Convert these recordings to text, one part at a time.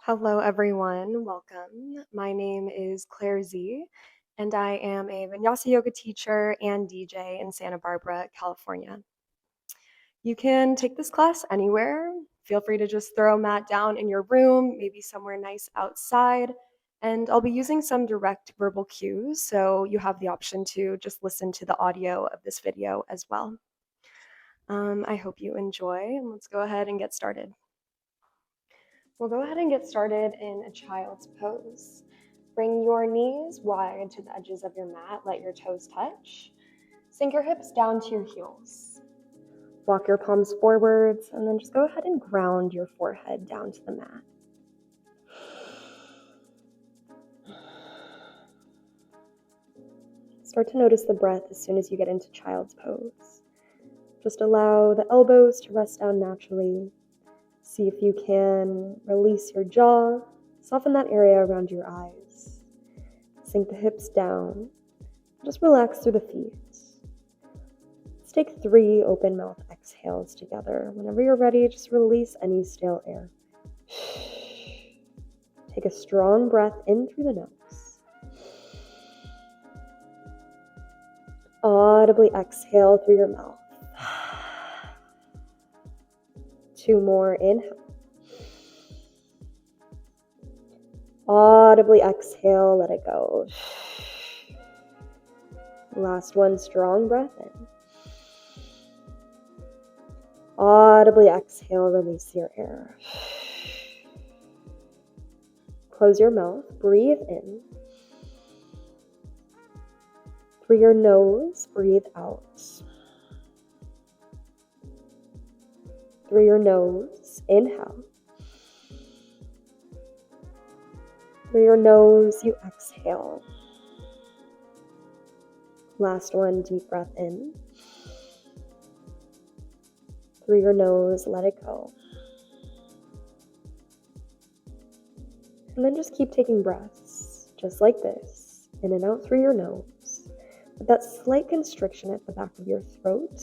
Hello, everyone. Welcome. My name is Claire Z, and I am a Vinyasa yoga teacher and DJ in Santa Barbara, California. You can take this class anywhere. Feel free to just throw a mat down in your room, maybe somewhere nice outside. And I'll be using some direct verbal cues, so you have the option to just listen to the audio of this video as well. I hope you enjoy, and let's go ahead and get started. We'll go ahead and get started in a child's pose. Bring your knees wide to the edges of your mat. Let your toes touch. Sink your hips down to your heels. Walk your palms forwards, and then just go ahead and ground your forehead down to the mat. Start to notice the breath as soon as you get into child's pose. Just allow the elbows to rest down naturally. See if you can release your jaw, soften that area around your eyes. Sink the hips down. Just relax through the feet. Let's take 3 open mouth exhales together. Whenever you're ready, just release any stale air. Take a strong breath in through the nose. Audibly exhale through your mouth. 2 more, inhale. Audibly exhale, let it go. Last one, strong breath in. Audibly exhale, release your air. Close your mouth, breathe in. Through your nose, breathe out. Through your nose, inhale. Through your nose, you exhale. Last one, deep breath in. Through your nose, let it go. And then just keep taking breaths, just like this, in and out through your nose, with that slight constriction at the back of your throat,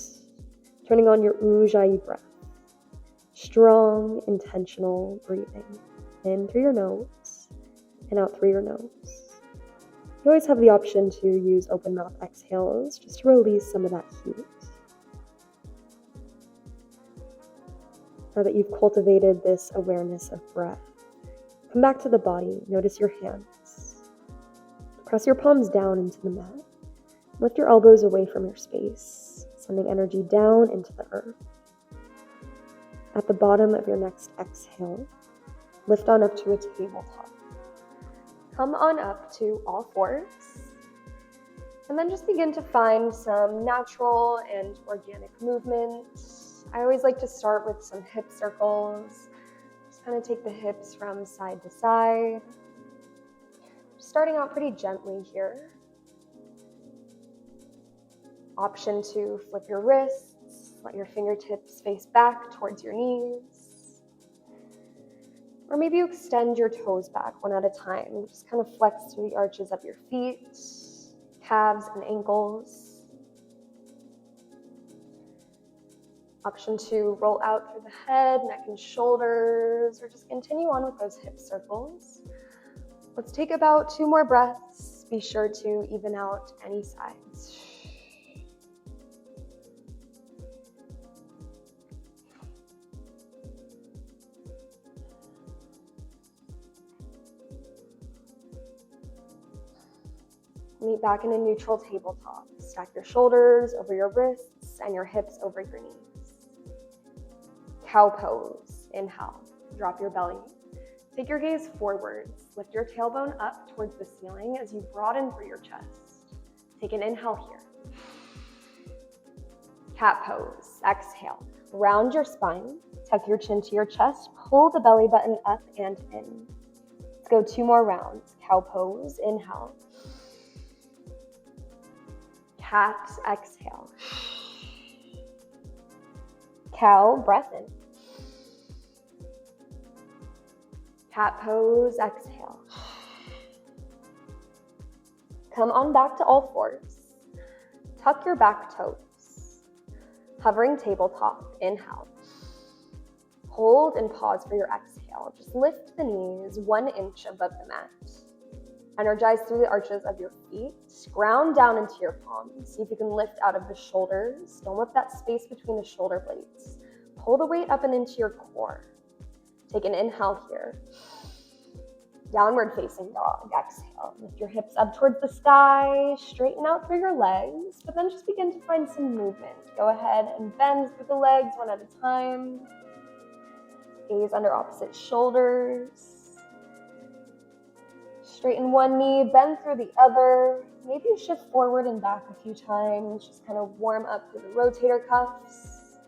turning on your Ujjayi breath. Strong, intentional breathing. In through your nose, and out through your nose. You always have the option to use open mouth exhales, just to release some of that heat. Now that you've cultivated this awareness of breath, come back to the body, notice your hands. Press your palms down into the mat. Lift your elbows away from your space, sending energy down into the earth. At the bottom of your next exhale, lift on up to a tabletop. Come on up to all fours, and then just begin to find some natural and organic movement. I always like to start with some hip circles. Just kind of take the hips from side to side. Starting out pretty gently here. Option to flip your wrists, let your fingertips face back towards your knees. Or maybe you extend your toes back one at a time. Just kind of flex through the arches of your feet, calves and ankles. Option to roll out through the head, neck and shoulders, or just continue on with those hip circles. Let's take about 2 more breaths. Be sure to even out any sides. Meet back in a neutral tabletop. Stack your shoulders over your wrists and your hips over your knees. Cow pose. Inhale. Drop your belly. Take your gaze forwards. Lift your tailbone up towards the ceiling as you broaden through your chest. Take an inhale here. Cat pose. Exhale. Round your spine. Tuck your chin to your chest. Pull the belly button up and in. Let's go 2 more rounds. Cow pose. Inhale. Cat, exhale. Cow, breath in. Cat pose, exhale. Come on back to all fours. Tuck your back toes. Hovering tabletop, inhale. Hold and pause for your exhale. Just lift the knees 1 inch above the mat. Energize through the arches of your feet. Ground down into your palms. See if you can lift out of the shoulders. Don't let that space between the shoulder blades. Pull the weight up and into your core. Take an inhale here. Downward facing dog. Exhale. Lift your hips up towards the sky. Straighten out through your legs, but then just begin to find some movement. Go ahead and bend through the legs one at a time. Gaze under opposite shoulders. Straighten one knee, bend through the other. Maybe you shift forward and back a few times. Just kind of warm up through the rotator cuffs.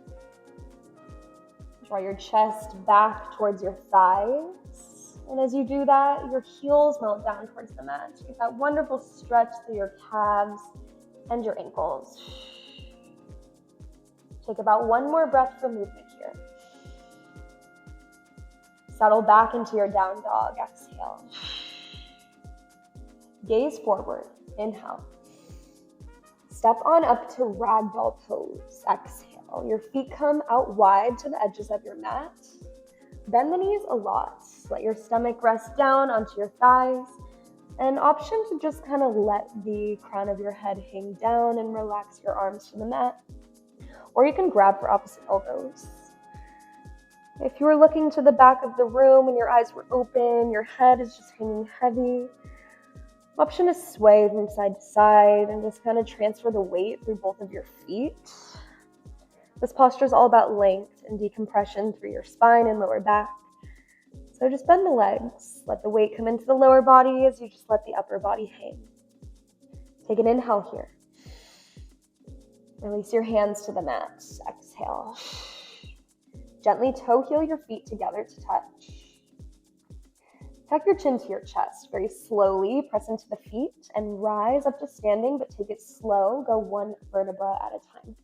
Draw your chest back towards your thighs. And as you do that, your heels melt down towards the mat. Get that wonderful stretch through your calves and your ankles. Take about 1 more breath for movement here. Settle back into your down dog. Exhale. Gaze forward. Inhale. Step on up to ragdoll pose. Exhale. Your feet come out wide to the edges of your mat. Bend the knees a lot. Let your stomach rest down onto your thighs. An option to just kind of let the crown of your head hang down and relax your arms to the mat. Or you can grab for opposite elbows. If you were looking to the back of the room and your eyes were open, your head is just hanging heavy, option is sway from side to side and just kind of transfer the weight through both of your feet. This posture is all about length and decompression through your spine and lower back. So just bend the legs. Let the weight come into the lower body as you just let the upper body hang. Take an inhale here. Release your hands to the mat. Exhale. Gently toe heel your feet together to touch. Tuck your chin to your chest. Very slowly press into the feet and rise up to standing, but take it slow. Go 1 vertebra at a time.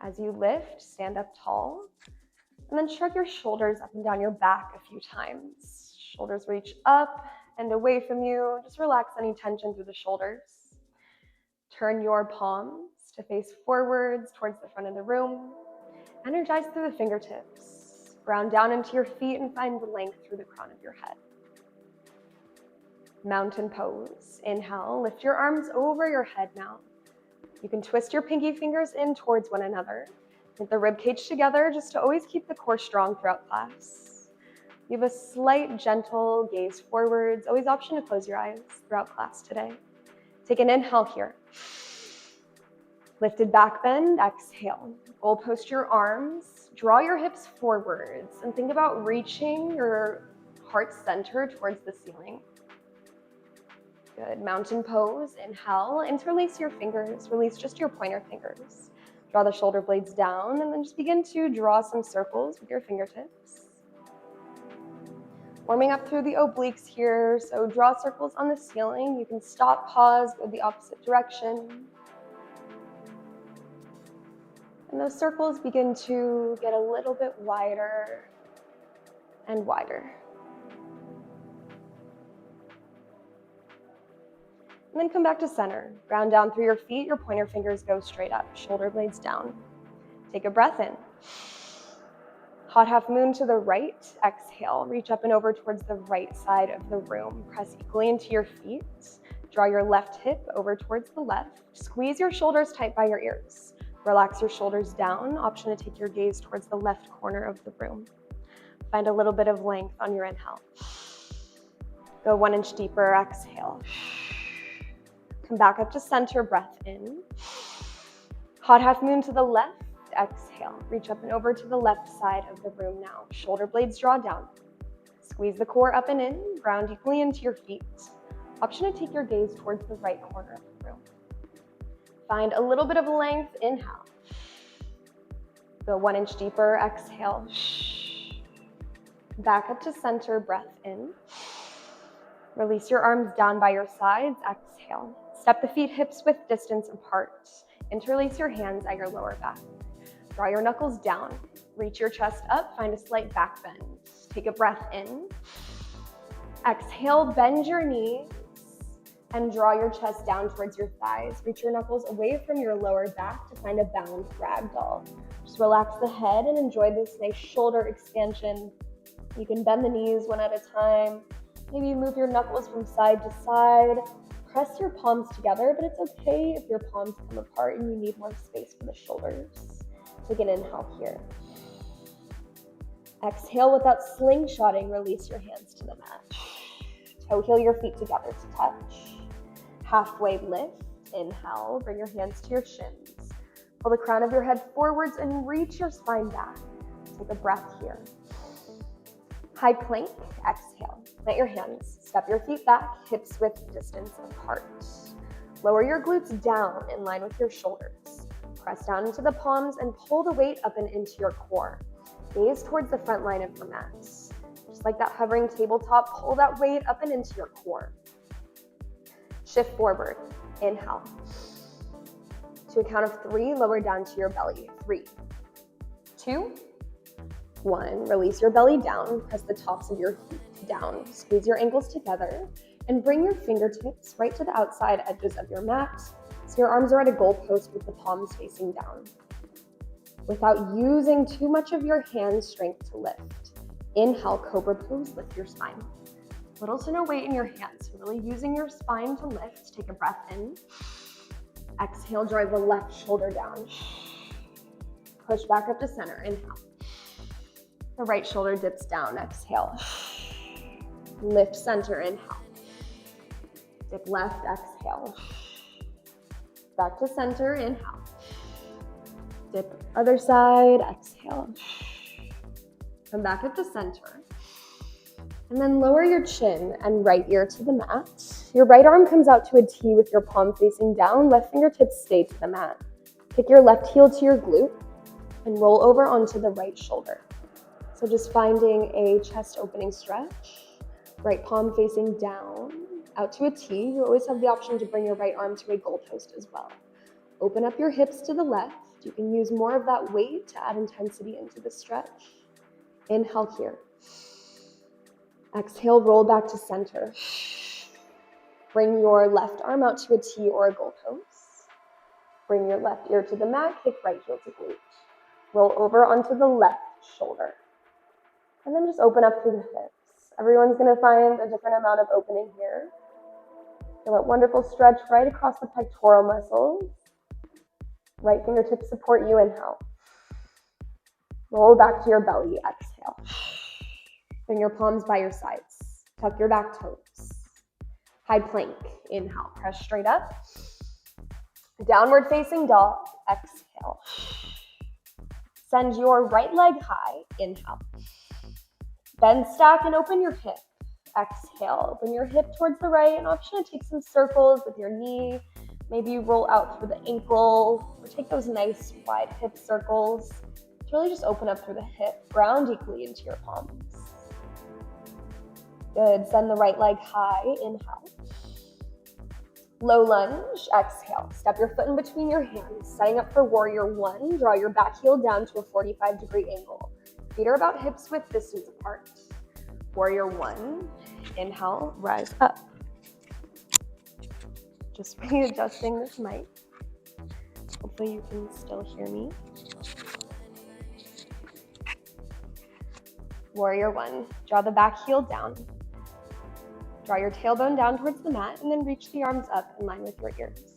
As you lift, stand up tall, and then shrug your shoulders up and down your back a few times. Shoulders reach up and away from you. Just relax any tension through the shoulders. Turn your palms to face forwards towards the front of the room. Energize through the fingertips. Ground down into your feet and find length through the crown of your head. Mountain pose. Inhale, lift your arms over your head now. You can twist your pinky fingers in towards one another. Get the rib cage together just to always keep the core strong throughout class. You have a slight gentle gaze forwards. Always option to close your eyes throughout class today. Take an inhale here. Lifted back bend, exhale. Goal post your arms, draw your hips forwards, and think about reaching your heart center towards the ceiling. Good, mountain pose, inhale, interlace your fingers, release just your pointer fingers. Draw the shoulder blades down, and then just begin to draw some circles with your fingertips. Warming up through the obliques here, so draw circles on the ceiling. You can stop, pause, go the opposite direction. And those circles begin to get a little bit wider and wider. And then come back to center. Ground down through your feet, your pointer fingers go straight up, shoulder blades down. Take a breath in. Hot half moon to the right, exhale. Reach up and over towards the right side of the room. Press equally into your feet. Draw your left hip over towards the left. Squeeze your shoulders tight by your ears. Relax your shoulders down. Option to take your gaze towards the left corner of the room. Find a little bit of length on your inhale. Go 1 inch deeper, exhale. Come back up to center, breath in. Hot half moon to the left, exhale. Reach up and over to the left side of the room now. Shoulder blades draw down. Squeeze the core up and in, ground equally into your feet. Option to take your gaze towards the right corner of the room. Find a little bit of length, inhale. Go 1 inch deeper, exhale. Back up to center, breath in. Release your arms down by your sides, exhale. Step the feet hips width distance apart. Interlace your hands at your lower back. Draw your knuckles down. Reach your chest up, find a slight back bend. Take a breath in. Exhale, bend your knees and draw your chest down towards your thighs. Reach your knuckles away from your lower back to find a bound ragdoll. Just Just relax the head and enjoy this nice shoulder expansion. You can bend the knees one at a time. Maybe move your knuckles from side to side. Press your palms together, but it's okay if your palms come apart and you need more space for the shoulders. Take an inhale here. Exhale without slingshotting, release your hands to the mat. Toe heel your feet together to touch. Halfway lift, inhale, bring your hands to your shins. Pull the crown of your head forwards and reach your spine back. Take a breath here. High plank, exhale. Plant your hands, step your feet back, hips width distance apart. Lower your glutes down in line with your shoulders. Press down into the palms and pull the weight up and into your core. Gaze towards the front line of your mat. Just like that hovering tabletop, pull that weight up and into your core. Shift forward, inhale. To a count of 3, lower down to your belly. 3, 2, 1. Release your belly down, press the tops of your feet down. Squeeze your ankles together and bring your fingertips right to the outside edges of your mat so your arms are at a goalpost with the palms facing down. Without using too much of your hand strength to lift. Inhale, cobra pose, lift your spine. Little to no weight in your hands, so really using your spine to lift. Take a breath in. Exhale, drive the left shoulder down. Push back up to center, inhale. The right shoulder dips down, exhale. Lift center, inhale. Dip left, exhale. Back to center, inhale. Dip other side, exhale. Come back up to center. And then lower your chin and right ear to the mat. Your right arm comes out to a T with your palm facing down. Left fingertips stay to the mat. Kick your left heel to your glute and roll over onto the right shoulder. So just finding a chest opening stretch. Right palm facing down, out to a T. You always have the option to bring your right arm to a goalpost as well. Open up your hips to the left. You can use more of that weight to add intensity into the stretch. Inhale here. Exhale, roll back to center. Bring your left arm out to a T or a goalpost. Bring your left ear to the mat, kick right heel to glute. Roll over onto the left shoulder. And then just open up through the hips. Everyone's gonna find a different amount of opening here. Feel that wonderful stretch right across the pectoral muscles. Right fingertips support you, inhale. Roll back to your belly, exhale. Bring your palms by your sides. Tuck your back toes. High plank, inhale, press straight up. Downward facing dog, exhale. Send your right leg high, inhale. Bend, stack, and open your hip. Exhale, open your hip towards the right. An option to take some circles with your knee. Maybe you roll out through the ankle or take those nice wide hip circles. To really just open up through the hip, ground equally into your palms. Good, send the right leg high, inhale. Low lunge, exhale. Step your foot in between your hands, setting up for warrior 1. Draw your back heel down to a 45-degree angle. Feet are about hips width distance apart. Warrior 1, inhale, rise up. Just readjusting this mic. Hopefully you can still hear me. Warrior 1, draw the back heel down. Draw your tailbone down towards the mat and then reach the arms up in line with your ears.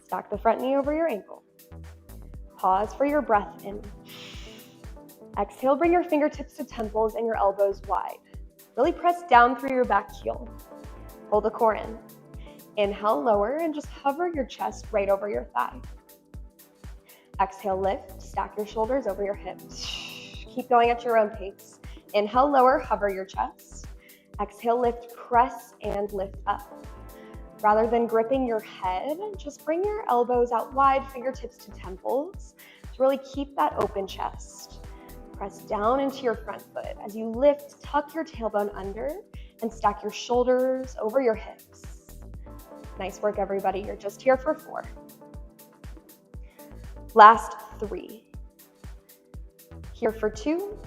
Stack the front knee over your ankle. Pause for your breath in. Exhale, bring your fingertips to temples and your elbows wide. Really press down through your back heel. Hold the core in. Inhale, lower, and just hover your chest right over your thigh. Exhale, lift, stack your shoulders over your hips. Keep going at your own pace. Inhale, lower, hover your chest. Exhale, lift, press, and lift up. Rather than gripping your head, just bring your elbows out wide, fingertips to temples, to really keep that open chest. Press down into your front foot. As you lift, tuck your tailbone under and stack your shoulders over your hips. Nice work, everybody. You're just here for 4. Last 3. Here for 2.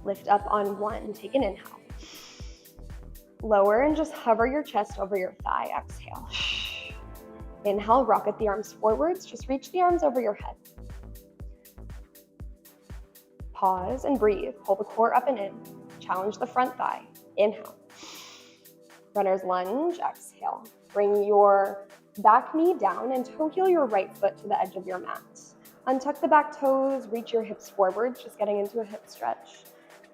Lift up on 1. Take an inhale. Lower and just hover your chest over your thigh. Exhale. Inhale, rocket the arms forwards. Just reach the arms over your head. Pause and breathe. Pull the core up and in. Challenge the front thigh. Inhale. Runner's lunge, exhale. Bring your back knee down and toe heel your right foot to the edge of your mat. Untuck the back toes, reach your hips forward, just getting into a hip stretch.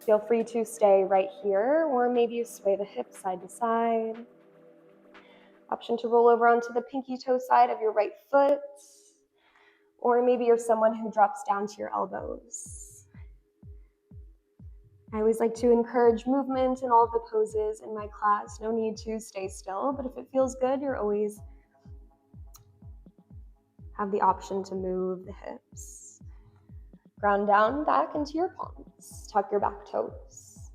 Feel free to stay right here, or maybe you sway the hips side to side. Option to roll over onto the pinky toe side of your right foot, or maybe you're someone who drops down to your elbows. I always like to encourage movement in all of the poses in my class. No need to stay still, but if it feels good, you're always have the option to move the hips. Ground down back into your palms. Tuck your back toes.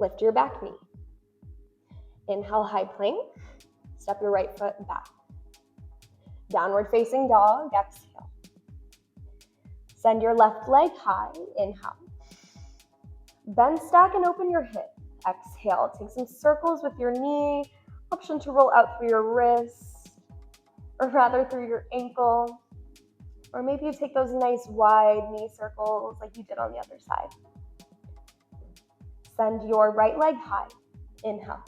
Lift your back knee. Inhale, high plank. Step your right foot back. Downward facing dog, exhale. Send your left leg high, inhale. Bend, stack, and open your hip. Exhale, take some circles with your knee. Option to roll out through your wrist, or rather through your ankle. Or maybe you take those nice wide knee circles like you did on the other side. Send your right leg high, inhale.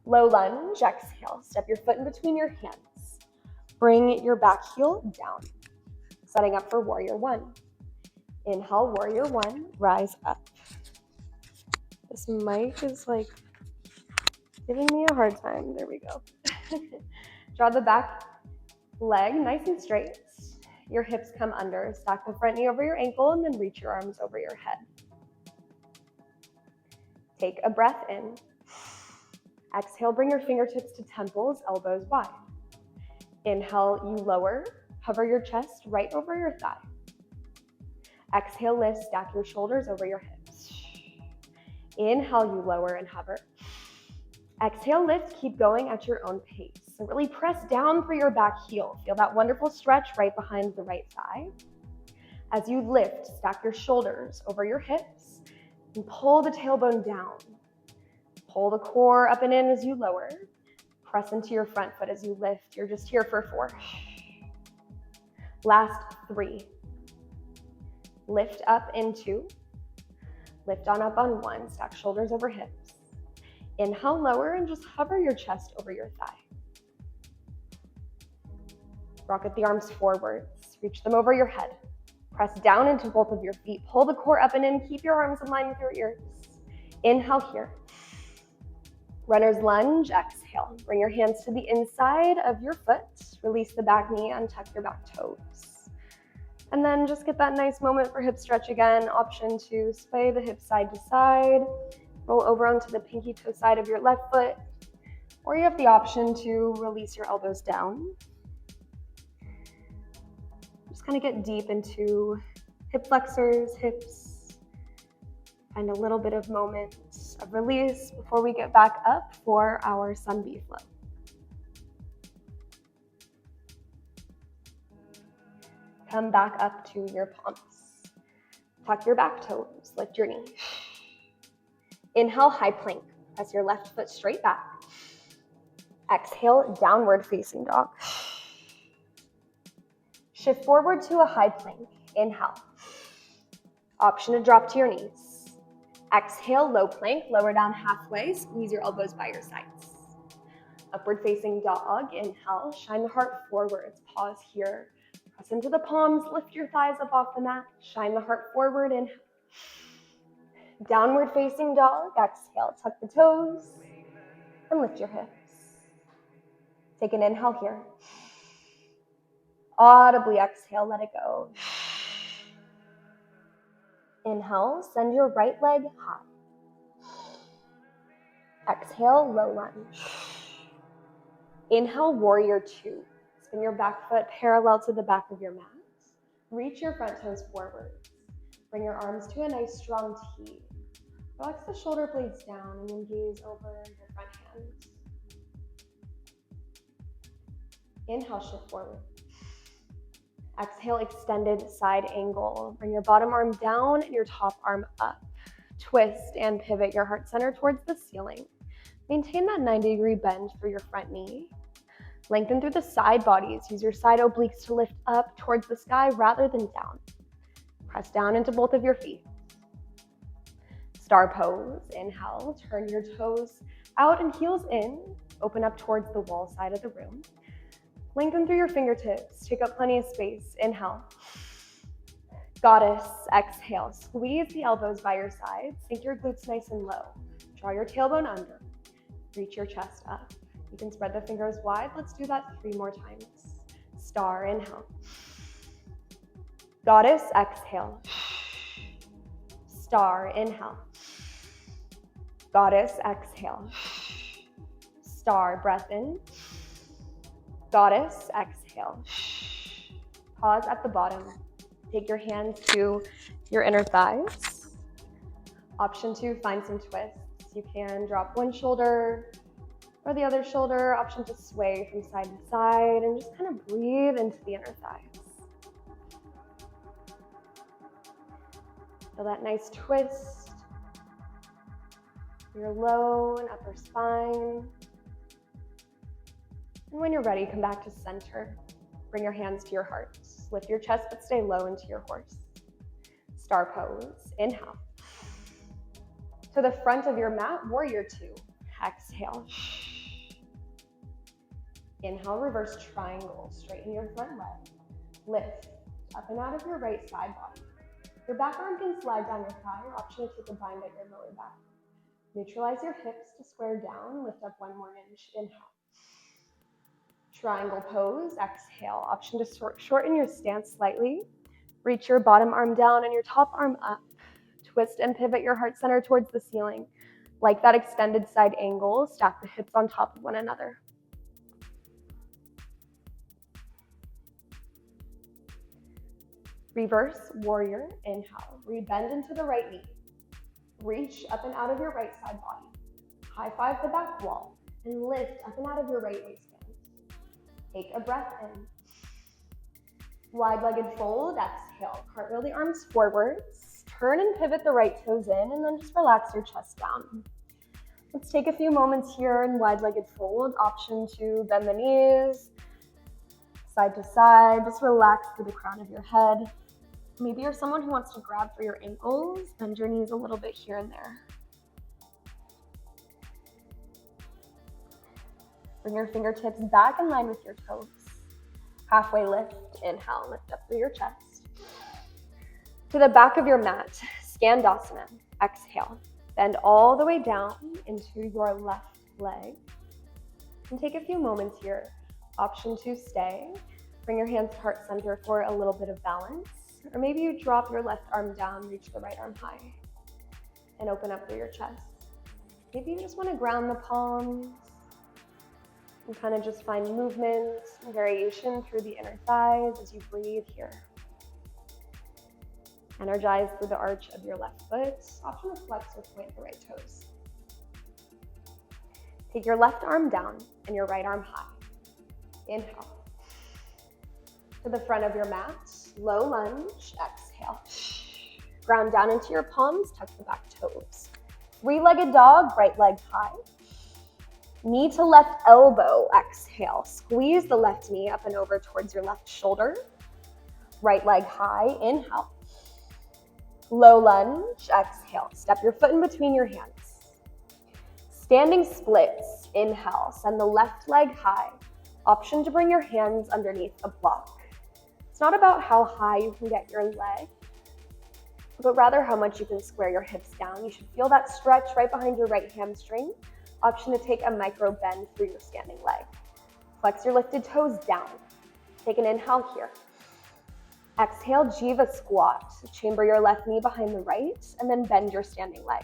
Low lunge, exhale. Step your foot in between your hands. Bring your back heel down. Setting up for warrior one. Inhale, warrior one, rise up. This mic is like giving me a hard time. There we go. Draw the back leg nice and straight. Your hips come under. Stack the front knee over your ankle and then reach your arms over your head. Take a breath in. Exhale, bring your fingertips to temples, elbows wide. Inhale, you lower. Hover your chest right over your thigh. Exhale, lift, stack your shoulders over your hips. Inhale, you lower and hover. Exhale, lift, keep going at your own pace. So really press down through your back heel. Feel that wonderful stretch right behind the right thigh. As you lift, stack your shoulders over your hips and pull the tailbone down. Pull the core up and in as you lower. Press into your front foot as you lift. You're just here for 4. Last 3. Lift up in 2. Lift on up on 1. Stack shoulders over hips. Inhale, lower, and just hover your chest over your thigh. Rocket the arms forwards. Reach them over your head. Press down into both of your feet. Pull the core up and in. Keep your arms in line with your ears. Inhale here. Runner's lunge, exhale. Bring your hands to the inside of your foot. Release the back knee, untuck your back toes. And then just get that nice moment for hip stretch again. Option to sway the hips side to side. Roll over onto the pinky toe side of your left foot. Or you have the option to release your elbows down. Just kind of get deep into hip flexors, hips. Find a little bit of moment of release before we get back up for our sun bee flow. Come back up to your palms. Tuck your back toes, lift your knee. Inhale, high plank. Press your left foot straight back. Exhale, downward facing dog. Shift forward to a high plank. Inhale. Option to drop to your knees. Exhale, low plank, lower down halfway, squeeze your elbows by your sides. Upward facing dog, inhale, shine the heart forwards, pause here. Press into the palms, lift your thighs up off the mat, shine the heart forward, inhale. Downward facing dog, exhale, tuck the toes, and lift your hips. Take an inhale here. Audibly exhale, let it go. Inhale, send your right leg high. Exhale, low lunge. Inhale, warrior two. Spin your back foot parallel to the back of your mat. Reach your front toes forward. Bring your arms to a nice strong T. Relax the shoulder blades down and then gaze over your front hands. Inhale, shift forward. Exhale, extended side angle. Bring your bottom arm down and your top arm up. Twist and pivot your heart center towards the ceiling. Maintain that 90-degree bend through your front knee. Lengthen through the side bodies. Use your side obliques to lift up towards the sky rather than down. Press down into both of your feet. Star pose, inhale, turn your toes out and heels in, open up towards the wall side of the room. Lengthen through your fingertips, take up plenty of space, inhale. Goddess, exhale, squeeze the elbows by your sides, sink your glutes nice and low. Draw your tailbone under, reach your chest up. You can spread the fingers wide, let's do that 3 more times. Star, inhale. Goddess, exhale. Star, inhale. Goddess, exhale. Star, breath in. Goddess, exhale. Pause at the bottom. Take your hands to your inner thighs. Option 2, find some twists. You can drop one shoulder or the other shoulder. Option to sway from side to side and just kind of breathe into the inner thighs. Feel that nice twist. Your low and upper spine. And when you're ready, come back to center. Bring your hands to your heart. Lift your chest, but stay low into your horse. Star pose, inhale. To the front of your mat, warrior 2. Exhale. Inhale, reverse triangle. Straighten your front leg. Lift up and out of your right side body. Your back arm can slide down your thigh, or option to take a bind at your lower back. Neutralize your hips to square down. Lift up 1 more inch. Inhale. Triangle pose, exhale. Option to shorten your stance slightly. Reach your bottom arm down and your top arm up. Twist and pivot your heart center towards the ceiling. Like that extended side angle, stack the hips on top of one another. Reverse warrior, inhale. Rebend into the right knee. Reach up and out of your right side body. High five the back wall and lift up and out of your right waistband. Take a breath in. Wide-legged fold, exhale. Cartwheel the arms forwards. Turn and pivot the right toes in, and then just relax your chest down. Let's take a few moments here in wide-legged fold. Option to bend the knees, side to side. Just relax through the crown of your head. Maybe you're someone who wants to grab for your ankles. Bend your knees a little bit here and there. Bring your fingertips back in line with your toes. Halfway lift, inhale, lift up through your chest. To the back of your mat, Skandasana, exhale. Bend all the way down into your left leg. And take a few moments here. Option to stay. Bring your hands to heart center for a little bit of balance. Or maybe you drop your left arm down, reach the right arm high, and open up through your chest. Maybe you just want to ground the palms and kind of just find movement and variation through the inner thighs as you breathe here. Energize through the arch of your left foot. Option to flex or point the right toes. Take your left arm down and your right arm high. Inhale. To the front of your mat, low lunge, exhale. Ground down into your palms, tuck the back toes. 3-legged dog, right leg high. Knee to left elbow, exhale. Squeeze the left knee up and over towards your left shoulder. Right leg high, inhale. Low lunge, exhale. Step your foot in between your hands. Standing splits, inhale. Send the left leg high. Option to bring your hands underneath a block. It's not about how high you can get your leg, but rather how much you can square your hips down. You should feel that stretch right behind your right hamstring. Option to take a micro bend through your standing leg. Flex your lifted toes down. Take an inhale here. Exhale, Jiva squat. Chamber your left knee behind the right, and then bend your standing leg.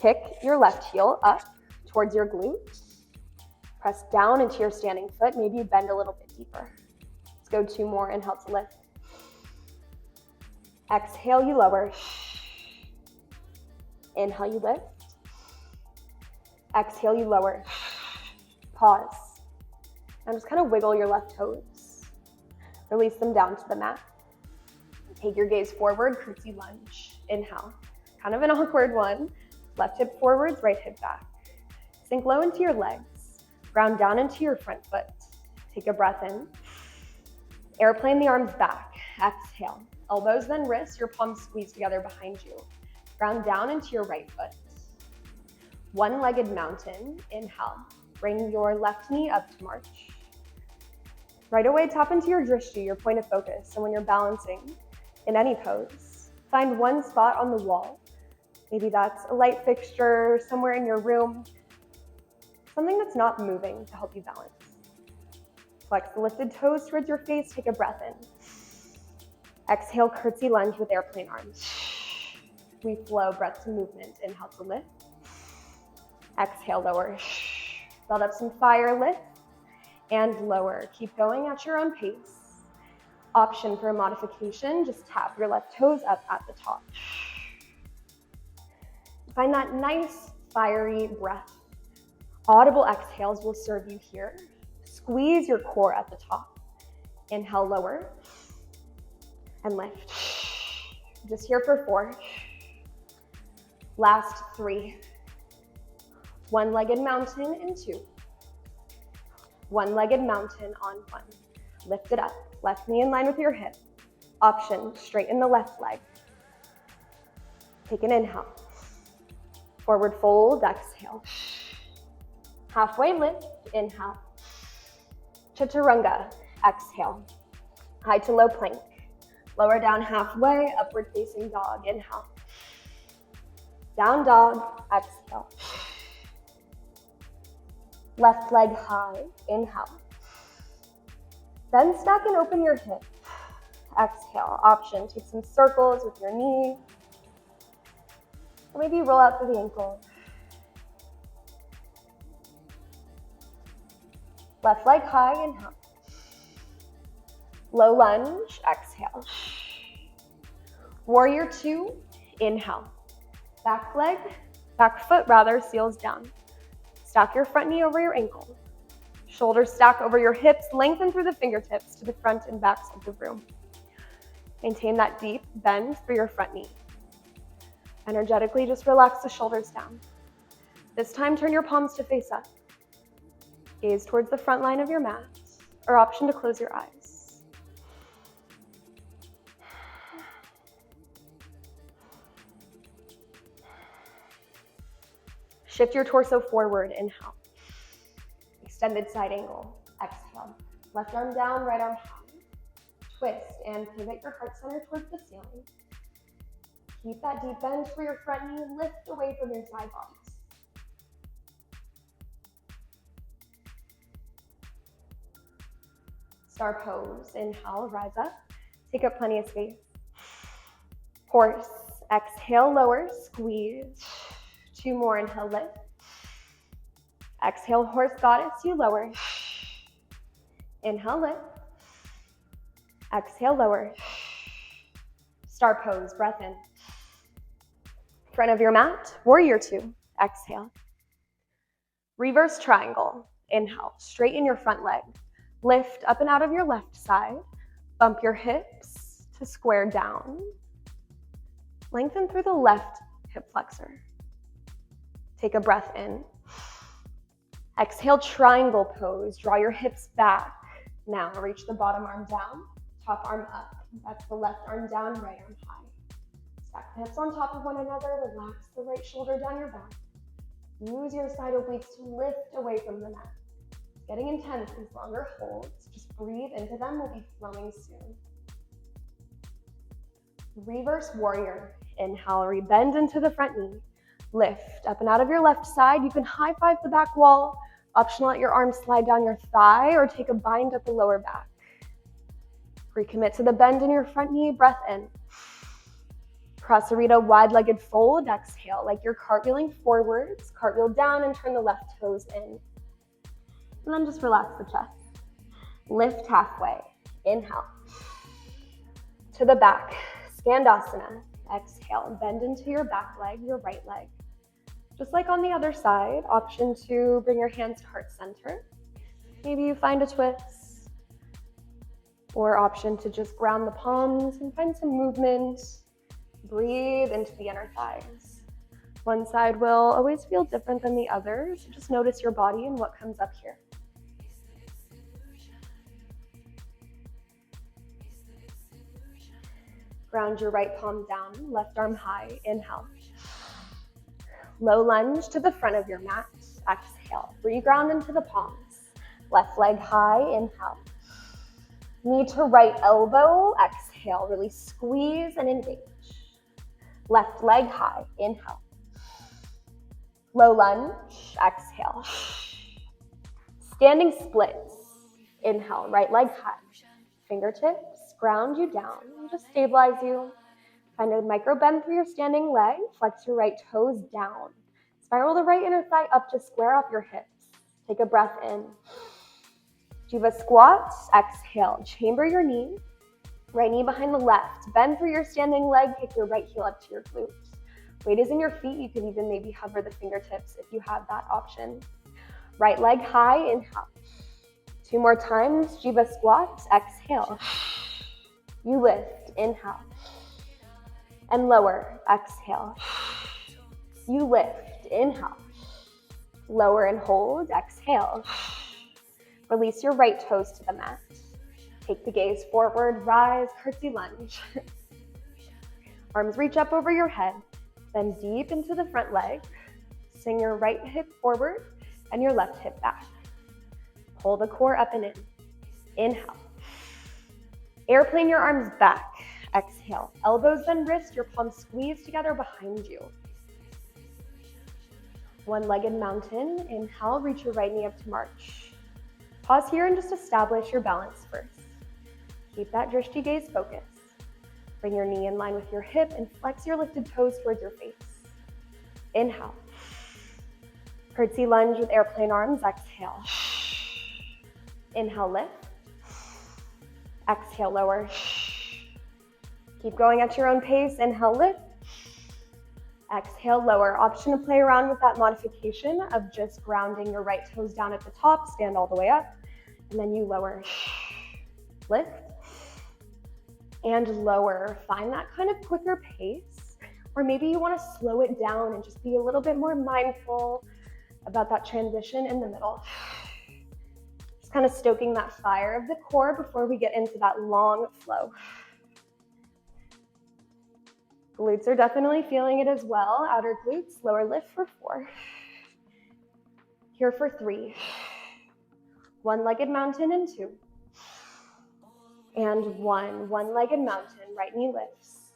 Kick your left heel up towards your glute. Press down into your standing foot. Maybe bend a little bit deeper. Let's go 2 more. Inhale to lift. Exhale, you lower. Inhale, you lift. Exhale, you lower. Pause. And just kind of wiggle your left toes. Release them down to the mat. Take your gaze forward, curtsy lunge. Inhale. Kind of an awkward one. Left hip forwards, right hip back. Sink low into your legs. Ground down into your front foot. Take a breath in. Airplane the arms back. Exhale. Elbows then wrists, your palms squeeze together behind you. Ground down into your right foot. One-legged mountain, inhale. Bring your left knee up to march. Right away, tap into your drishti, your point of focus. And when you're balancing in any pose, find one spot on the wall. Maybe that's a light fixture somewhere in your room, something that's not moving to help you balance. Flex the lifted toes towards your face, take a breath in. Exhale, curtsy lunge with airplane arms. We flow, breath to movement. Inhale to lift. Exhale, lower. Build up some fire, lift and lower. Keep going at your own pace. Option for a modification, just tap your left toes up at the top. Find that nice, fiery breath. Audible exhales will serve you here. Squeeze your core at the top. Inhale, lower, and lift. Just here for 4. Last 3. One-legged mountain in 2. One-legged mountain on 1. Lift it up. Left knee in line with your hip. Option, straighten the left leg. Take an inhale. Forward fold, exhale. Halfway lift, inhale. Chaturanga, exhale. High to low plank. Lower down halfway, upward facing dog, inhale. Down dog, exhale. Left leg high, inhale. Then stack and open your hip. Exhale, option, take some circles with your knee. Or maybe roll out through the ankle. Left leg high, inhale. Low lunge, exhale. Warrior 2, inhale. Back foot seals down. Stack your front knee over your ankle. Shoulders stack over your hips, lengthen through the fingertips to the front and backs of the room. Maintain that deep bend through your front knee. Energetically, just relax the shoulders down. This time, turn your palms to face up. Gaze towards the front line of your mat, or option to close your eyes. Shift your torso forward, inhale. Extended side angle, exhale. Left arm down, right arm high. Twist and pivot your heart center towards the ceiling. Keep that deep bend through your front knee, lift away from your side bodies. Star pose, inhale, rise up. Take up plenty of space. Horse, exhale, lower, squeeze. 2 more, inhale, lift. Exhale, horse goddess, you lower. Inhale, lift. Exhale, lower. Star pose, breath in. Front of your mat, warrior 2, exhale. Reverse triangle, inhale, straighten your front leg. Lift up and out of your left side. Bump your hips to square down. Lengthen through the left hip flexor. Take a breath in. Exhale, triangle pose. Draw your hips back. Now reach the bottom arm down, top arm up. That's the left arm down, right arm high. Stack the hips on top of one another. Relax the right shoulder down your back. Use your side obliques to lift away from the mat. It's getting intense, these longer holds. Just breathe into them. We'll be flowing soon. Reverse warrior. Inhale, rebend into the front knee. Lift up and out of your left side. You can high five the back wall. Optional, let your arms slide down your thigh or take a bind at the lower back. Recommit to the bend in your front knee. Breath in. Prasarita, wide-legged fold. Exhale, like you're cartwheeling forwards. Cartwheel down and turn the left toes in. And then just relax the chest. Lift halfway. Inhale. To the back. Skandasana. Exhale, bend into your back leg, your right leg. Just like on the other side, option to bring your hands to heart center. Maybe you find a twist. Or option to just ground the palms and find some movement. Breathe into the inner thighs. One side will always feel different than the other, so just notice your body and what comes up here. Ground your right palm down, left arm high, inhale. Low lunge to the front of your mat, exhale. Reground into the palms. Left leg high, inhale. Knee to right elbow, exhale. Really squeeze and engage. Left leg high, inhale. Low lunge, exhale. Standing splits, inhale. Right leg high. Fingertips ground you down, just stabilize you. Find a micro bend through your standing leg. Flex your right toes down. Spiral the right inner thigh up to square off your hips. Take a breath in. Jiva squat, exhale. Chamber your knee. Right knee behind the left. Bend through your standing leg. Kick your right heel up to your glutes. Weight is in your feet. You can even maybe hover the fingertips if you have that option. Right leg high, inhale. 2 more times, Jiva squat, exhale. You lift, inhale. And lower, exhale. You lift, inhale. Lower and hold, exhale. Release your right toes to the mat. Take the gaze forward, rise, curtsy lunge. Arms reach up over your head, bend deep into the front leg. Swing your right hip forward and your left hip back. Pull the core up and in. Inhale. Airplane your arms back. Exhale. Elbows bend wrist, your palms squeeze together behind you. One-legged mountain. Inhale, reach your right knee up to march. Pause here and just establish your balance first. Keep that drishti gaze focused. Bring your knee in line with your hip and flex your lifted toes towards your face. Inhale. Curtsy lunge with airplane arms. Exhale. Inhale, lift. Exhale, lower. Keep going at your own pace. Inhale, lift. Exhale, lower. Option to play around with that modification of just grounding your right toes down at the top, stand all the way up, and then you lower. Lift. And lower. Find that kind of quicker pace, or maybe you want to slow it down and just be a little bit more mindful about that transition in the middle. Just kind of stoking that fire of the core before we get into that long flow. Glutes are definitely feeling it as well. Outer glutes, lower lift for 4. Here for 3. One-legged mountain in 2. And 1. One-legged mountain, right knee lifts.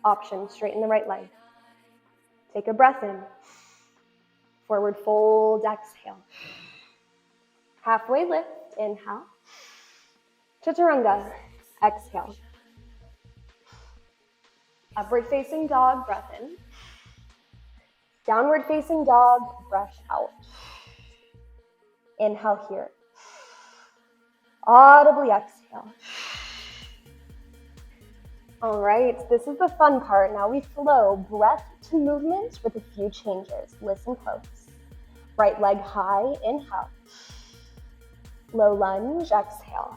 Option, straighten the right leg. Take a breath in. Forward fold, exhale. Halfway lift, inhale. Chaturanga, exhale. Upward facing dog, breath in. Downward facing dog, breath out. Inhale here. Audibly exhale. All right, this is the fun part. Now we flow breath to movement with a few changes. Listen close. Right leg high, inhale. Low lunge, exhale.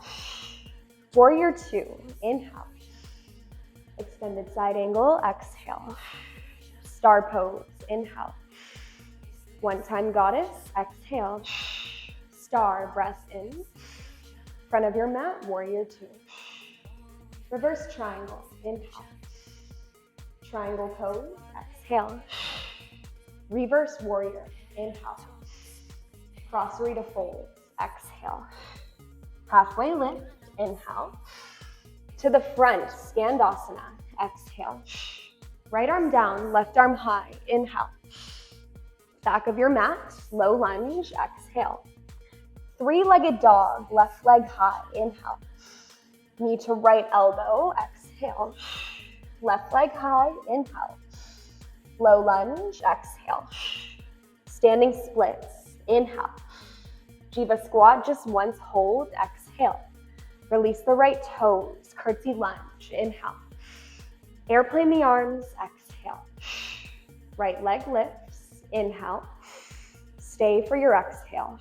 Warrior 2, inhale. Extended side angle, exhale. Star pose, inhale. One-time goddess, exhale. Star, breath in. Front of your mat, warrior 2. Reverse triangle, inhale. Triangle pose, exhale. Reverse warrior, inhale. Cross-rita fold, exhale. Halfway lift, inhale. To the front, Skandasana, exhale. Right arm down, left arm high, inhale. Back of your mat, low lunge, exhale. 3-legged dog, left leg high, inhale. Knee to right elbow, exhale. Left leg high, inhale. Low lunge, exhale. Standing splits, inhale. Jiva squat, just once, hold, exhale. Release the right toes, curtsy lunge, inhale. Airplane the arms, exhale. Right leg lifts, inhale. Stay for your exhale.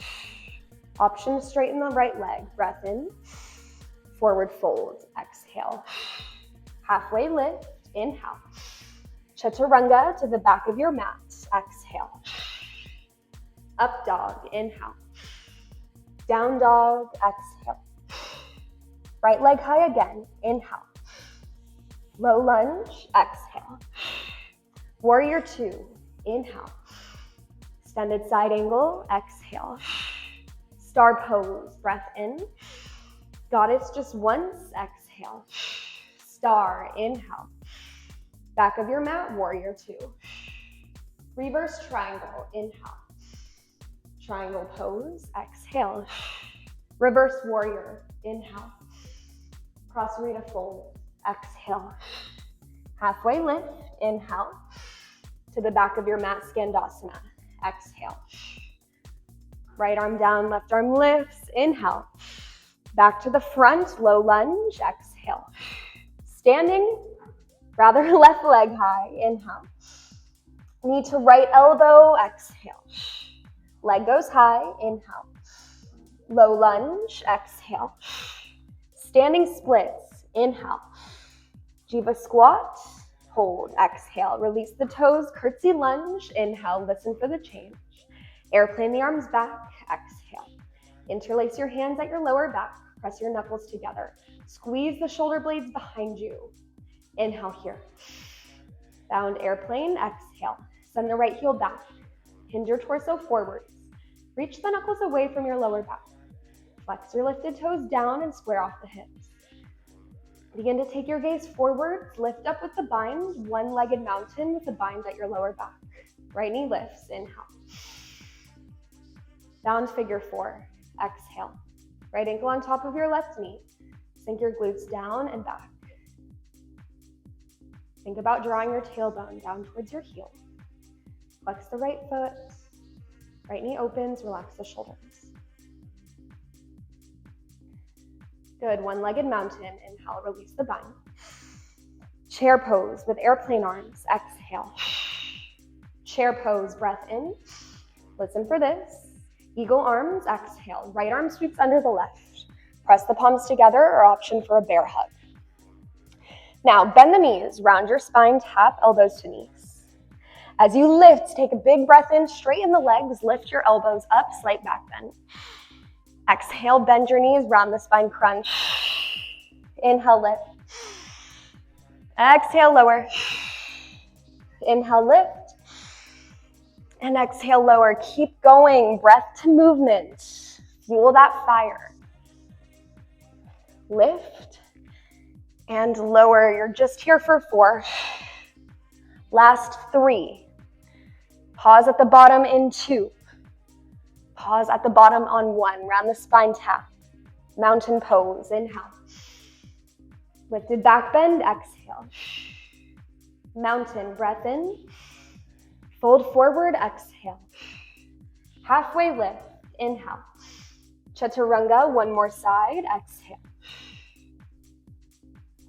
Option to straighten the right leg, breath in. Forward fold, exhale. Halfway lift, inhale. Chaturanga to the back of your mat, exhale. Up dog, inhale. Down dog, exhale. Right leg high again, inhale. Low lunge, exhale. Warrior two, inhale. Extended side angle, exhale. Star pose, breath in. Goddess just once, exhale. Star, inhale. Back of your mat, warrior two. Reverse triangle, inhale. Triangle pose, exhale. Reverse warrior, inhale. Cross Rita fold, exhale. Halfway lift, inhale. To the back of your mat, Skandasana, exhale. Right arm down, left arm lifts, inhale. Back to the front, low lunge, exhale. Standing, rather left leg high, inhale. Knee to right elbow, exhale. Leg goes high, inhale. Low lunge, exhale. Standing splits, inhale. Jiva squat, hold, exhale. Release the toes, curtsy lunge, inhale, listen for the change. Airplane the arms back, exhale. Interlace your hands at your lower back, press your knuckles together. Squeeze the shoulder blades behind you. Inhale here. Bound airplane, exhale. Send the right heel back. Hinge your torso forwards. Reach the knuckles away from your lower back. Flex your lifted toes down and square off the hips. Begin to take your gaze forwards. Lift up with the bind, one-legged mountain with the bind at your lower back. Right knee lifts, inhale. Bound figure four, exhale. Right ankle on top of your left knee. Sink your glutes down and back. Think about drawing your tailbone down towards your heel. Flex the right foot. Right knee opens, relax the shoulders. Good, one-legged mountain, inhale, release the bind. Chair pose with airplane arms, exhale. Chair pose, breath in. Listen for this. Eagle arms, exhale. Right arm sweeps under the left. Press the palms together or option for a bear hug. Now, bend the knees, round your spine, tap elbows to knees. As you lift, take a big breath in, straighten the legs, lift your elbows up, slight back bend. Exhale, bend your knees, round the spine, crunch. Inhale, lift. Exhale, lower. Inhale, lift. And exhale, lower. Keep going, breath to movement. Fuel that fire. Lift and lower. You're just here for 4. Last 3. Pause at the bottom in 2. Pause at the bottom on 1. Round the spine, tap. Mountain pose, inhale. Lifted back bend, exhale. Mountain, breath in. Fold forward, exhale. Halfway lift, inhale. Chaturanga, one more side, exhale.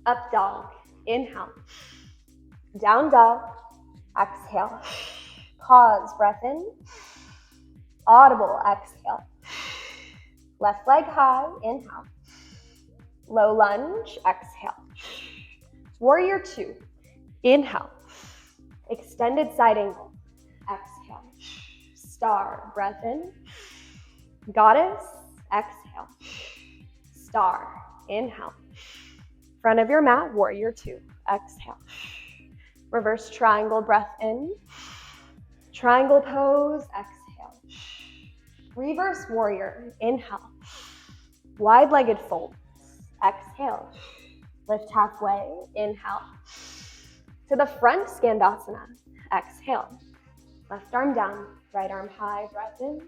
Up dog, inhale. Down dog, exhale. Pause, breath in. Audible, exhale. Left leg high, inhale. Low lunge, exhale. Warrior two, inhale. Extended side angle, exhale. Star, breath in. Goddess, exhale. Star, inhale. Front of your mat, warrior two, exhale. Reverse triangle, breath in. Triangle pose, exhale. Reverse warrior, inhale. Wide-legged folds, exhale. Lift halfway, inhale. To the front, Skandasana, exhale. Left arm down, right arm high, breath in.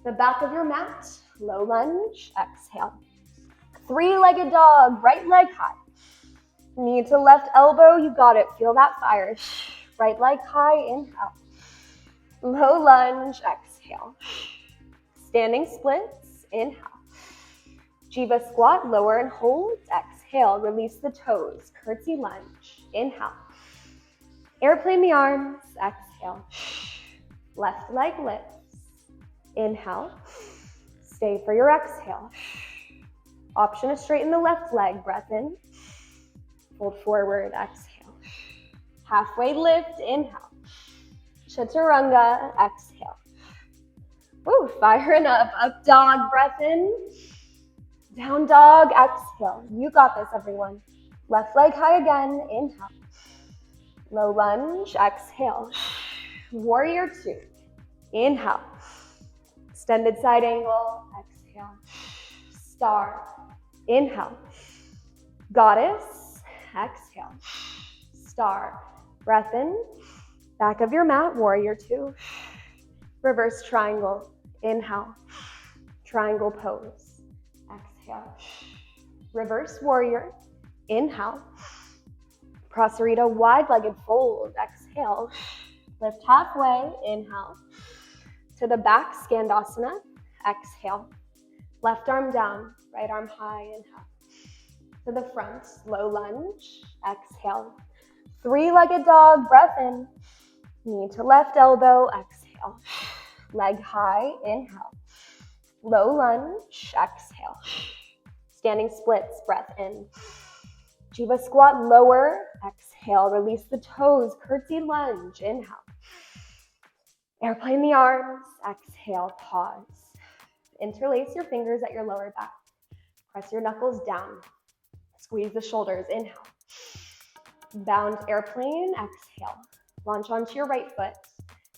The back of your mat, low lunge, exhale. 3-legged dog, right leg high. Knee to left elbow, you got it. Feel that fire. Right leg high, inhale. Low lunge, exhale. Standing splits, inhale. Jiva squat, lower and hold, exhale. Release the toes, curtsy lunge, inhale. Airplane the arms, exhale. Left leg lifts, inhale. Stay for your exhale. Option to straighten the left leg, breath in. Fold forward, exhale. Halfway lift, inhale. Chaturanga, exhale. Woo, firing up. Up dog, breath in. Down dog, exhale. You got this, everyone. Left leg high again, inhale. Low lunge, exhale. Warrior two, inhale. Extended side angle, exhale. Star, inhale. Goddess, exhale. Star, breath in. Back of your mat, warrior two. Reverse triangle, inhale. Triangle pose, exhale. Reverse warrior, inhale. Prasarita, wide-legged fold, exhale. Lift halfway, inhale. To the back, Skandasana, exhale. Left arm down, right arm high, inhale. To the front, low lunge, exhale. Three-legged dog, breath in. Knee to left elbow, exhale. Leg high, inhale. Low lunge, exhale. Standing splits, breath in. Jiva squat, lower, exhale. Release the toes, curtsy lunge, inhale. Airplane the arms, exhale, pause. Interlace your fingers at your lower back. Press your knuckles down. Squeeze the shoulders, inhale. Bound airplane, exhale. Launch onto your right foot.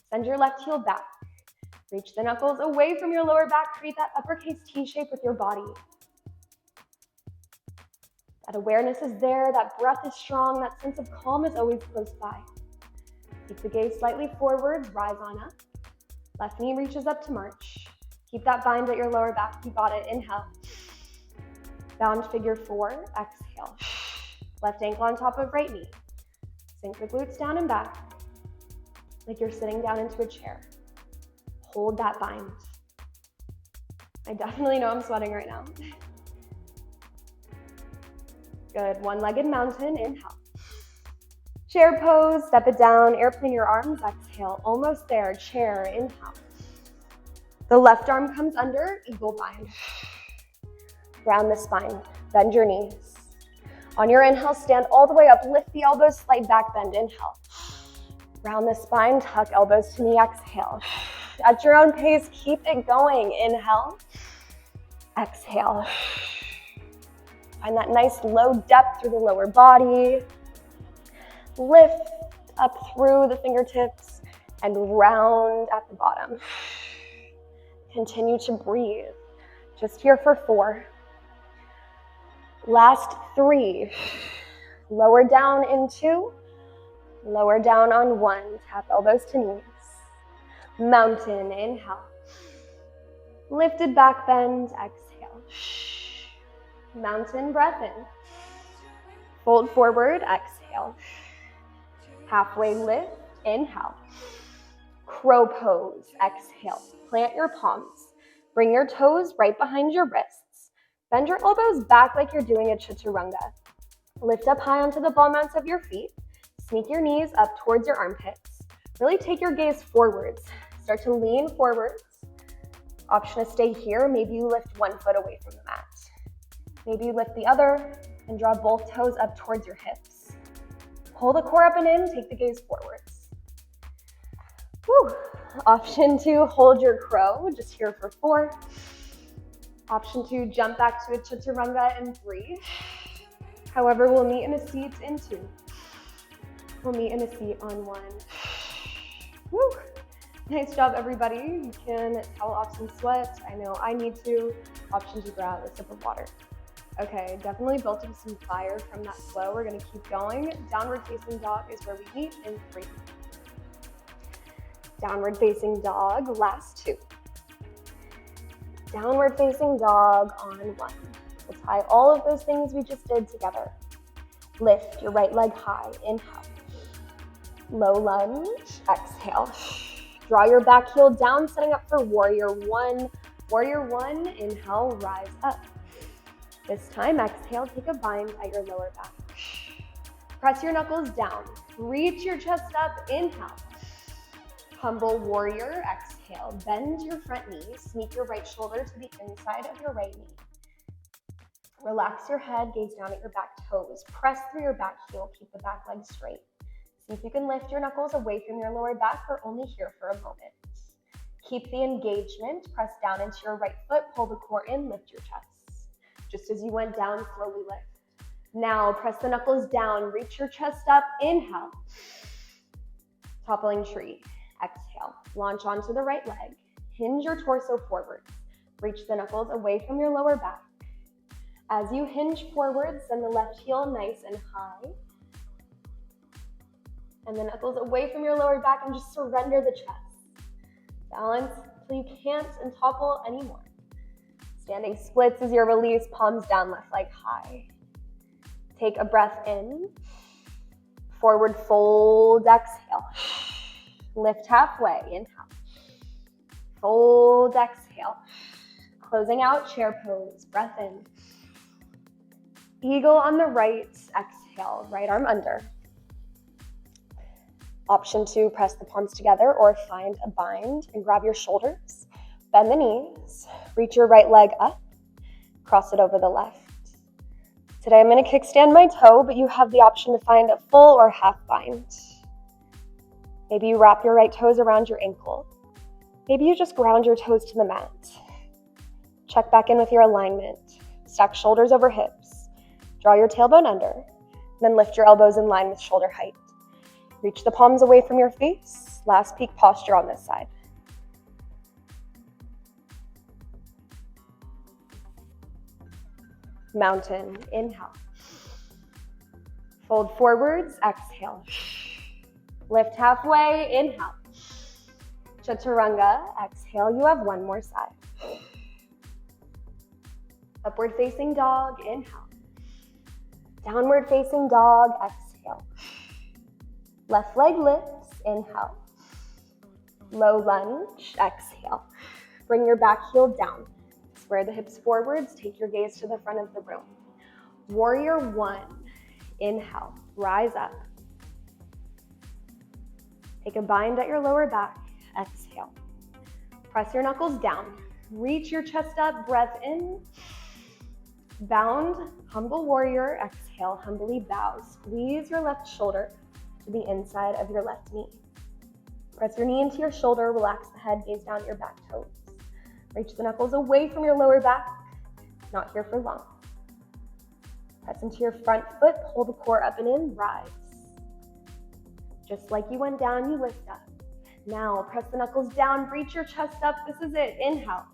Send your left heel back. Reach the knuckles away from your lower back. Create that uppercase T shape with your body. That awareness is there, that breath is strong, that sense of calm is always close by. Keep the gaze slightly forward, rise on up. Left knee reaches up to march. Keep that bind at your lower back, you got it, inhale. Bound figure four, exhale. Left ankle on top of right knee. Sink the glutes down and back, like you're sitting down into a chair. Hold that bind. I definitely know I'm sweating right now. Good, one-legged mountain, inhale. Chair pose, step it down, airplane your arms, exhale. Almost there, chair, inhale. The left arm comes under, eagle bind. Round the spine, bend your knees. On your inhale, stand all the way up, lift the elbows, slight back bend, inhale. Round the spine, tuck elbows to knee, exhale. At your own pace, keep it going, inhale. Exhale. Find that nice low depth through the lower body. Lift up through the fingertips and round at the bottom. Continue to breathe. Just here for 4. Last 3. Lower down in 2. Lower down on 1. Tap elbows to knees. Mountain, inhale. Lifted back bend, exhale. Mountain, breath in. Fold forward, exhale. Halfway lift, inhale. Crow pose, exhale. Plant your palms. Bring your toes right behind your wrists. Bend your elbows back like you're doing a chaturanga. Lift up high onto the ball mounts of your feet. Sneak your knees up towards your armpits. Really take your gaze forwards. Start to lean forwards. Option to stay here. Maybe you lift one foot away from the mat. Maybe you lift the other and draw both toes up towards your hips. Pull the core up and in, take the gaze forwards. Woo. Option 2, hold your crow, just here for 4. Option 2, jump back to a chaturanga in 3. However, we'll meet in a seat in 2. We'll meet in a seat on 1. Woo. Nice job, everybody. You can towel off some sweat. I know I need to. Option to grab a sip of water. Okay, definitely built up some fire from that flow. We're gonna keep going. Downward facing dog is where we meet in 3. Downward facing dog, last 2. Downward facing dog on 1. We'll tie all of those things we just did together. Lift your right leg high, inhale. Low lunge, exhale. Draw your back heel down, setting up for warrior 1. Warrior 1, inhale, rise up. This time, exhale, take a bind at your lower back. Press your knuckles down. Reach your chest up, inhale. Humble warrior, exhale. Bend your front knee. Sneak your right shoulder to the inside of your right knee. Relax your head, gaze down at your back toes. Press through your back heel, keep the back leg straight. See if you can lift your knuckles away from your lower back. We're only here for a moment. Keep the engagement. Press down into your right foot, pull the core in, lift your chest. Just as you went down, slowly lift. Now press the knuckles down, reach your chest up, inhale. Toppling tree, exhale. Launch onto the right leg, hinge your torso forward. Reach the knuckles away from your lower back. As you hinge forward, send the left heel nice and high. And the knuckles away from your lower back and just surrender the chest. Balance till you can't and topple anymore. Standing splits as you release, palms down, left leg high. Take a breath in. Forward fold, exhale. Lift halfway, inhale. Fold, exhale. Closing out, chair pose, breath in. Eagle on the right, exhale, right arm under. Option 2, press the palms together or find a bind and grab your shoulders. Bend the knees, reach your right leg up, cross it over the left. Today I'm going to kickstand my toe, but you have the option to find a full or half bind. Maybe you wrap your right toes around your ankle. Maybe you just ground your toes to the mat. Check back in with your alignment. Stack shoulders over hips. Draw your tailbone under, then lift your elbows in line with shoulder height. Reach the palms away from your face. Last peak posture on this side. Mountain, inhale. Fold forwards, exhale. Lift halfway, inhale. Chaturanga, exhale, you have one more side. Upward facing dog, inhale. Downward facing dog, exhale. Left leg lifts, inhale. Low lunge, exhale. Bring your back heel down. Square the hips forwards, take your gaze to the front of the room. Warrior 1, inhale, rise up. Take a bind at your lower back, exhale. Press your knuckles down, reach your chest up, breath in. Bound, humble warrior, exhale, humbly bow. Squeeze your left shoulder to the inside of your left knee. Press your knee into your shoulder, relax the head, gaze down at your back toes. Reach the knuckles away from your lower back, not here for long. Press into your front foot, pull the core up and in, rise. Just like you went down, you lift up. Now press the knuckles down, reach your chest up, this is it, inhale.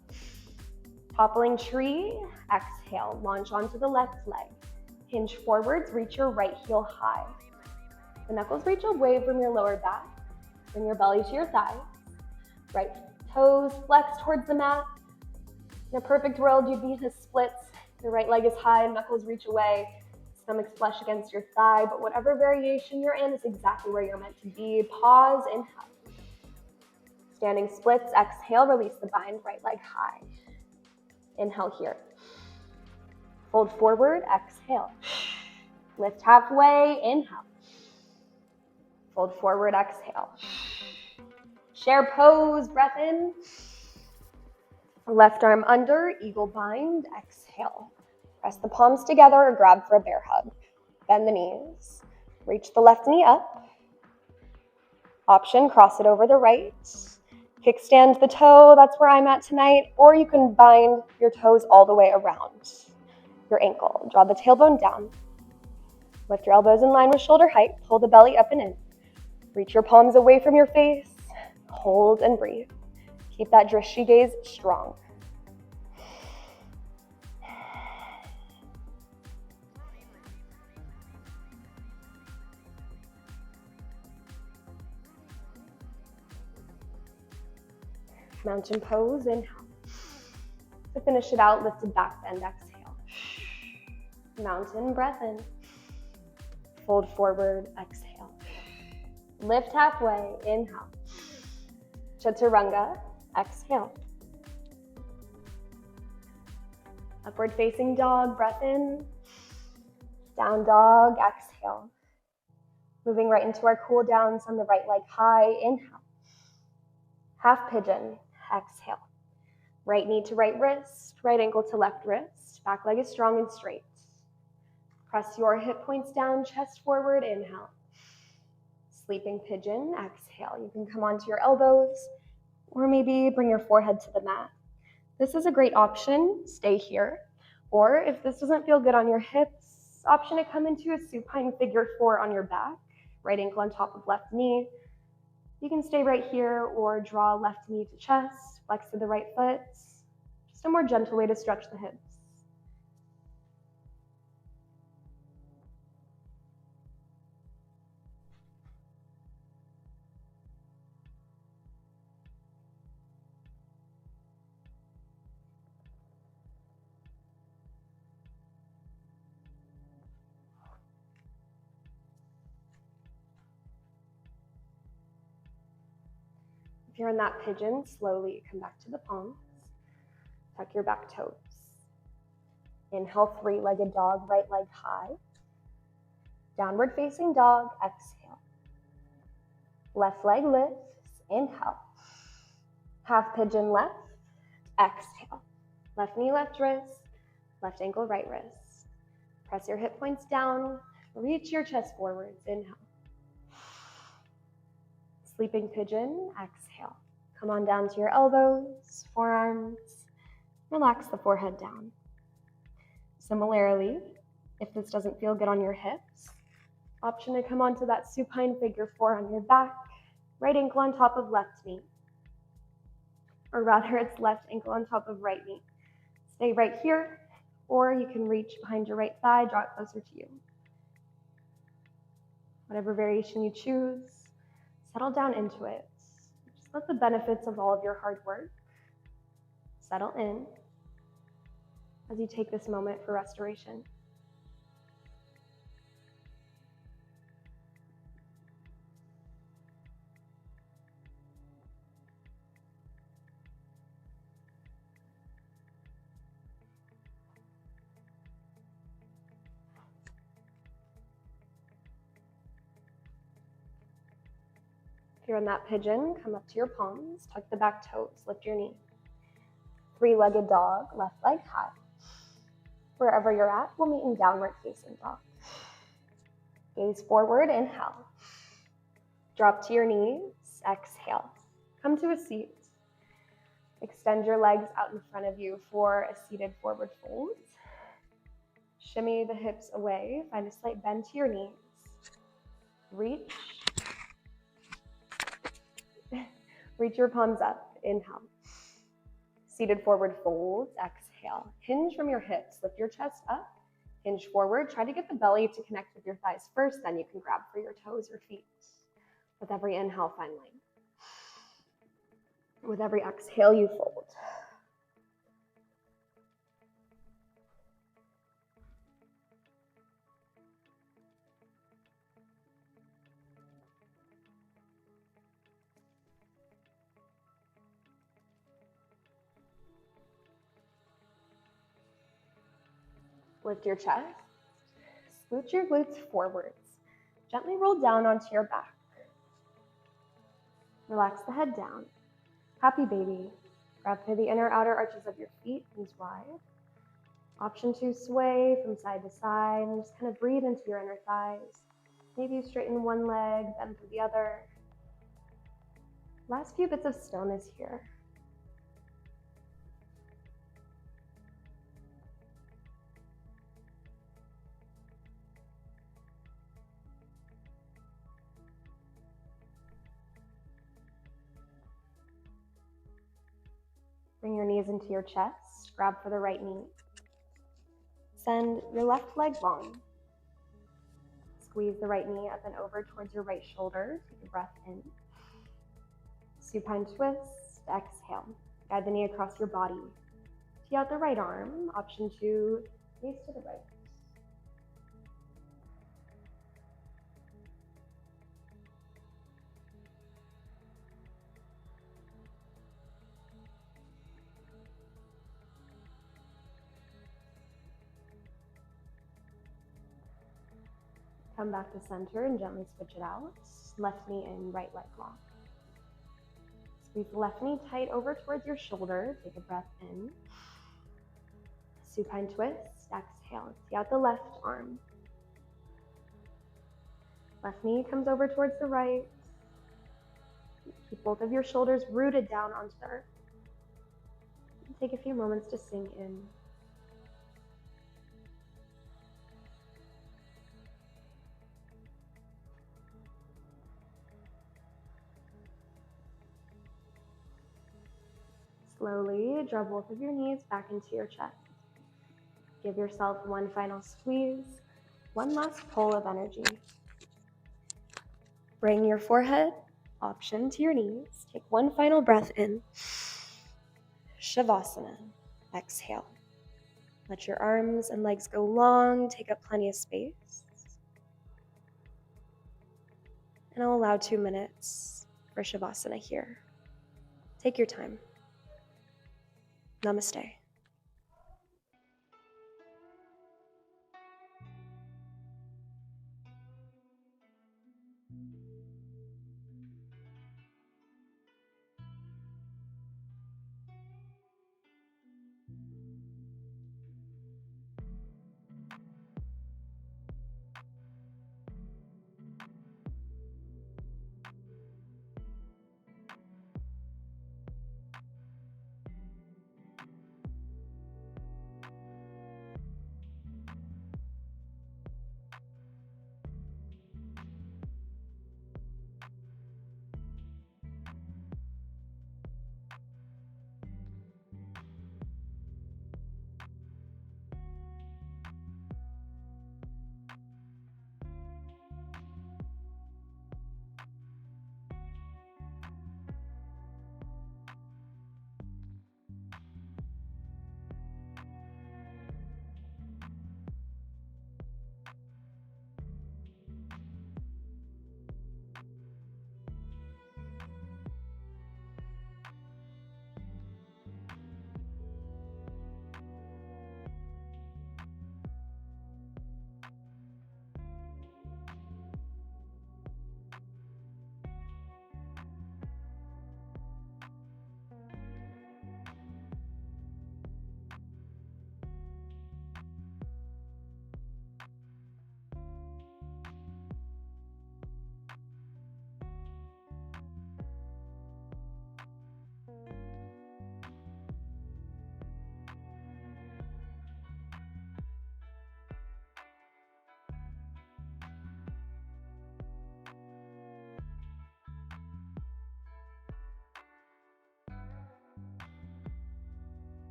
Toppling tree, exhale, launch onto the left leg. Hinge forwards, reach your right heel high. The knuckles reach away from your lower back. Bring your belly to your thighs. Right toes flex towards the mat. In a perfect world, you'd be in a splits. Your right leg is high, knuckles reach away, stomach flush against your thigh, but whatever variation you're in is exactly where you're meant to be. Pause, inhale. Standing splits, exhale, release the bind, right leg high. Inhale here. Fold forward, exhale. Lift halfway, inhale. Fold forward, exhale. Chair pose, breath in. Left arm under, eagle bind, exhale. Press the palms together or grab for a bear hug. Bend the knees. Reach the left knee up. Option, cross it over the right. Kickstand the toe, that's where I'm at tonight. Or you can bind your toes all the way around your ankle. Draw the tailbone down. Lift your elbows in line with shoulder height. Pull the belly up and in. Reach your palms away from your face. Hold and breathe. Keep that drishti gaze strong. Mountain pose, inhale. To finish it out, lifted back bend, exhale. Mountain, breath in. Fold forward, exhale. Lift halfway, inhale. Chaturanga, exhale. Upward facing dog, breath in. Down dog, exhale. Moving right into our cool downs on the right leg high, inhale. Half pigeon, exhale. Right knee to right wrist, right ankle to left wrist. Back leg is strong and straight. Press your hip points down, chest forward, inhale. Sleeping pigeon, exhale. You can come onto your elbows or maybe bring your forehead to the mat. This is a great option, stay here. Or if this doesn't feel good on your hips, Option to come into a supine figure 4 on your back, right ankle on top of left knee. You can stay right here or draw left knee to chest, flex to the right foot. Just a more gentle way to stretch the hips. If you're in that pigeon, slowly come back to the palms. Tuck your back toes. Inhale, three-legged dog, right leg high. Downward facing dog, exhale. Left leg lifts, inhale. Half pigeon left, exhale. Left knee, left wrist, left ankle, right wrist. Press your hip points down, reach your chest forwards, inhale. Sleeping pigeon, exhale. Come on down to your elbows, forearms. Relax the forehead down. Similarly, if this doesn't feel good on your hips, option to come onto that supine figure 4 on your back, right ankle on top of left knee. Or rather, it's left ankle on top of right knee. Stay right here, or you can reach behind your right thigh, draw it closer to you. Whatever variation you choose, settle down into it. Just let the benefits of all of your hard work settle in as you take this moment for restoration. If you're in that pigeon, come up to your palms, tuck the back toes, lift your knee. Three-legged dog, left leg high. Wherever you're at, we'll meet in downward facing dog. Gaze forward, inhale. Drop to your knees, exhale. Come to a seat. Extend your legs out in front of you for a seated forward fold. Shimmy the hips away, find a slight bend to your knees. Reach. Reach your palms up, inhale. Seated forward fold, exhale. Hinge from your hips, lift your chest up, hinge forward. Try to get the belly to connect with your thighs first, then you can grab for your toes or feet. With every inhale, find length. With every exhale, you fold. Lift your chest, scoot your glutes forwards. Gently roll down onto your back. Relax the head down. Happy baby. Grab to the inner outer arches of your feet, knees wide. Option to sway from side to side and just kind of breathe into your inner thighs. Maybe you straighten one leg, bend to the other. Last few bits of stillness here. Bring your knees into your chest, grab for the right knee. Send your left leg long. Squeeze the right knee up and over towards your right shoulder. Take a breath in. Supine twist, exhale. Guide the knee across your body. Tee out the right arm, option to gaze to the right. Come back to center and gently switch it out. Left knee in, right leg lock. Squeeze the left knee tight over towards your shoulder. Take a breath in. Supine twist, exhale. Tee out the left arm. Left knee comes over towards the right. Keep both of your shoulders rooted down onto the earth. Take a few moments to sink in. Slowly draw both of your knees back into your chest. Give yourself one final squeeze, one last pull of energy. Bring your forehead, option to your knees. Take one final breath in. Savasana. Exhale. Let your arms and legs go long, take up plenty of space. And I'll allow 2 minutes for Shavasana here. Take your time. Namaste.